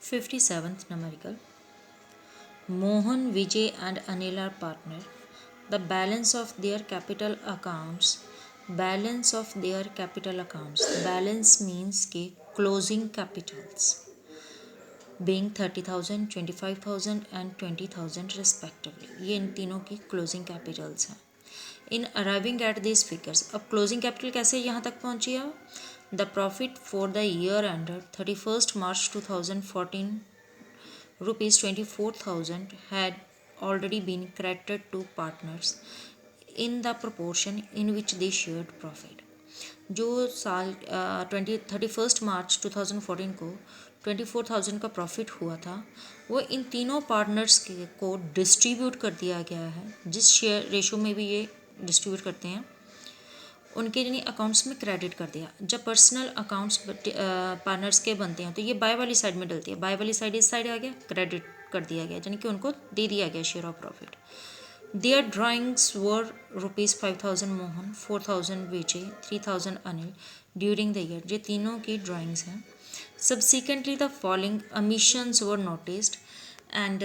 57th numerical. Mohan, Vijay and Anil are partner. The balance of their capital accounts. Balance of their capital accounts. Balance means के closing capitals being 30,000, 25,000 and 20,000 respectively. ये इन तीनों की closing capitals हैं. In arriving at these figures, अब closing capital कैसे यहाँ तक पहुँची है? The profit for the year ended 31st March 2014 rupees 24,000 had already been credited to partners in the proportion in which they shared profit. जो साल 31 मार्च 2014 को 24,000 का प्रॉफिट हुआ था वो इन तीनों पार्टनर्स के को डिस्ट्रीब्यूट कर दिया गया है. जिस शेयर रेशो में भी ये डिस्ट्रीब्यूट करते हैं उनके यानी अकाउंट्स में क्रेडिट कर दिया. जब पर्सनल अकाउंट्स पार्टनर्स के बनते हैं तो ये बाय वाली साइड में डलती है. बाय वाली साइड इस साइड आ गया, क्रेडिट कर दिया गया यानी कि उनको दे दिया गया share of profit. Their drawings were rupees 5,000 Mohan, 4,000 Vijay, 3,000 Anil during the year. ये तीनों की ड्राइंग्स हैं. Subsequently the following omissions were noticed and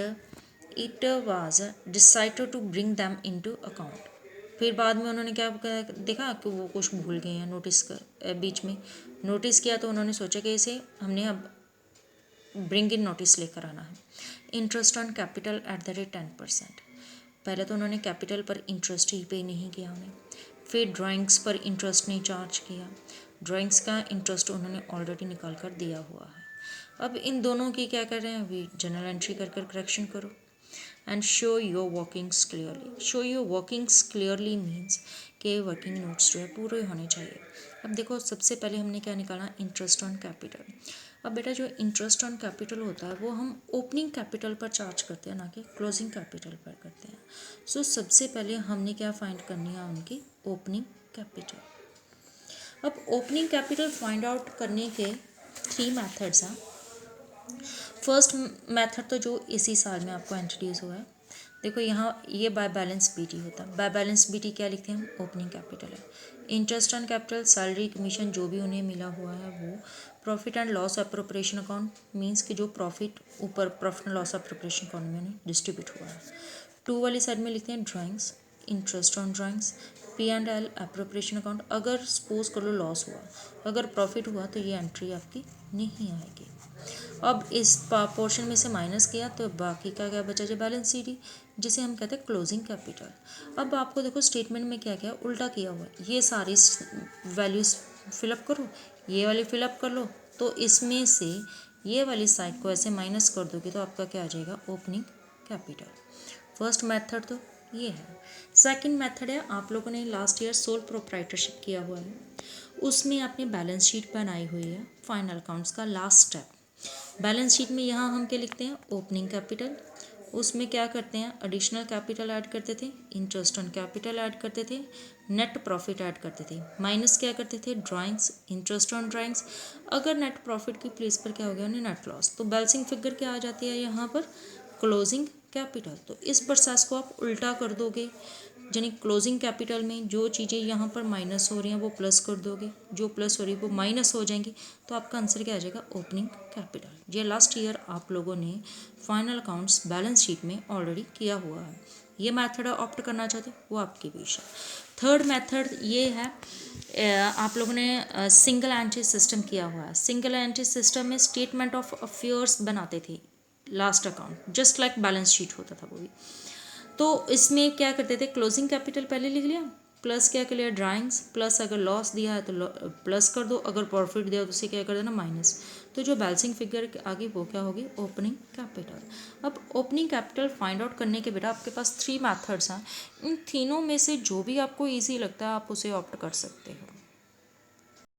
it was decided to bring them into account. फिर बाद में उन्होंने क्या देखा कि वो कुछ भूल गए हैं नोटिस कर बीच में नोटिस किया तो उन्होंने सोचा कि इसे हमने अब ब्रिंग इन नोटिस लेकर आना है. Interest on capital at the rate 10%. पहले तो उन्होंने कैपिटल पर इंटरेस्ट ही पे नहीं किया उन्हें. फिर ड्राइंग्स पर इंटरेस्ट नहीं चार्ज किया. ड्राइंग्स का इंटरेस्ट उन्होंने ऑलरेडी निकाल कर दिया हुआ है. अब इन दोनों की क्या कर रहे हैं अभी जनरल एंट्री कर कर करेक्शन करो. And show your workings clearly. Show your workings clearly means के वर्किंग नोट्स जो है पूरे होने चाहिए. अब देखो सबसे पहले हमने क्या निकाला इंटरेस्ट ऑन कैपिटल. अब बेटा जो इंटरेस्ट ऑन कैपिटल होता है वो हम ओपनिंग कैपिटल पर चार्ज करते हैं ना कि क्लोजिंग कैपिटल पर करते हैं. सो सबसे पहले हमने क्या फाइंड करनी है उनकी ओपनिंग कैपिटल. अब ओपनिंग कैपिटल फाइंड आउट करने के 3 मेथड्स हैं. फर्स्ट मेथड तो जो इसी साल में आपको इंट्रोड्यूस हुआ है. देखो यहाँ ये बाय बैलेंस बीटी होता है. बाय बैलेंस बीटी क्या लिखते हैं हम ओपनिंग कैपिटल है. Interest on capital salary commission जो भी उन्हें मिला हुआ है वो. Profit and loss appropriation account means कि जो प्रॉफिट ऊपर profit and loss appropriation account में उन्हें डिस्ट्रीब्यूट हुआ है. 2 वाली साइड में लिखते हैं drawings. Interest on drawings. P&L appropriation account. अगर सपोज कर लो लॉस हुआ अगर प्रॉफिट हुआ तो ये एंट्री आपकी नहीं आएगी. अब इस पोर्शन में से माइनस किया तो बाकी का क्या बचा जो बैलेंस शीट जिसे हम कहते हैं क्लोजिंग कैपिटल. अब आपको देखो स्टेटमेंट में क्या क्या उल्टा किया हुआ है. ये सारी वैल्यूज़ फिलअप करो ये वाली फिलअप कर लो तो इसमें से ये वाली साइड को ऐसे माइनस कर दोगे तो आपका क्या आ जाएगा ओपनिंग कैपिटल. फर्स्ट मेथड तो ये है. सेकंड मेथड है आप लोगों ने लास्ट ईयर सोल प्रोप्राइटरशिप किया हुआ है उसमें आपने बैलेंस शीट बनाई हुई है फाइनल अकाउंट्स का लास्ट स्टेप. बैलेंस शीट में यहाँ हम क्या लिखते हैं ओपनिंग कैपिटल. उसमें क्या करते हैं एडिशनल कैपिटल ऐड करते थे. इंटरेस्ट ऑन कैपिटल ऐड करते थे. नेट प्रॉफिट ऐड करते थे. माइनस क्या करते थे ड्राइंग्स इंटरेस्ट ऑन ड्राइंग्स. अगर नेट प्रॉफिट की प्लेस पर क्या हो गया नेट लॉस तो बैलेंसिंग फिगर क्या आ जाती है यहाँ पर क्लोजिंग कैपिटल. तो इस प्रोसेस को आप उल्टा कर दोगे यानी क्लोजिंग कैपिटल में जो चीज़ें यहाँ पर माइनस हो रही हैं वो प्लस कर दोगे. जो प्लस हो रही है वो माइनस हो जाएंगी तो आपका आंसर क्या आ जाएगा ओपनिंग कैपिटल. ये लास्ट ईयर आप लोगों ने फाइनल अकाउंट्स बैलेंस शीट में ऑलरेडी किया हुआ है. ये मेथड ऑप्ट करना चाहते वो आपकी विश है. थर्ड मेथड ये है आप लोगों ने सिंगल एंट्री सिस्टम किया हुआ है. सिंगल एंट्री सिस्टम में स्टेटमेंट ऑफ अफेयर्स बनाते थे last account just like balance sheet होता था वो भी. तो इसमें क्या करते थे क्लोजिंग कैपिटल पहले लिख लिया प्लस क्या कर लिया ड्राइंग्स प्लस अगर लॉस दिया है तो प्लस कर दो अगर प्रॉफिट दिया तो उसे क्या कर देना माइनस. तो जो बैलेंसिंग फिगर आगे वो क्या होगी ओपनिंग कैपिटल. अब ओपनिंग कैपिटल फाइंड आउट करने के बेटा आपके पास 3 मेथड्स हैं. इन तीनों में से जो भी आपको ईजी लगता है आप उसे ऑप्ट कर सकते हो.